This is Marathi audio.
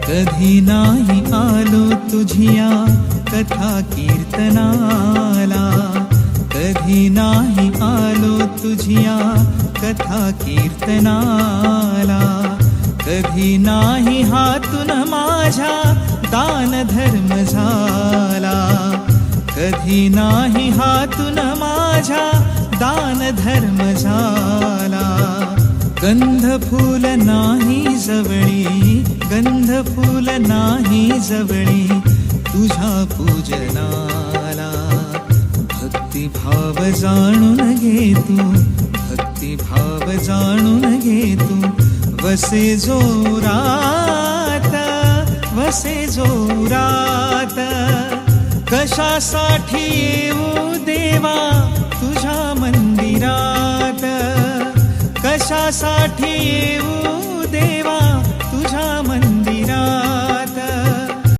कधी नाही आलो तुझिया कथा कीर्तनाला, कधी नाही आलो तुझिया कथा कीर्तनाला, कधी नाही हातून माझ्या दान धर्म झाला, कधी नाही हातून माझ्या दान धर्म झाला. गंध फूल नाही जवळी, गंध फूल नाही जवळी तुझ्या पूजनाला. भक्तिभाव जाणून घे तू, भक्तिभाव जाणून घे तू, वसे जोरात, वसे जोरात. कशासाठी येऊ देवा तुझ्या मंदिरात, कशासाठी येऊ देवा तुझ्या मंदिरात.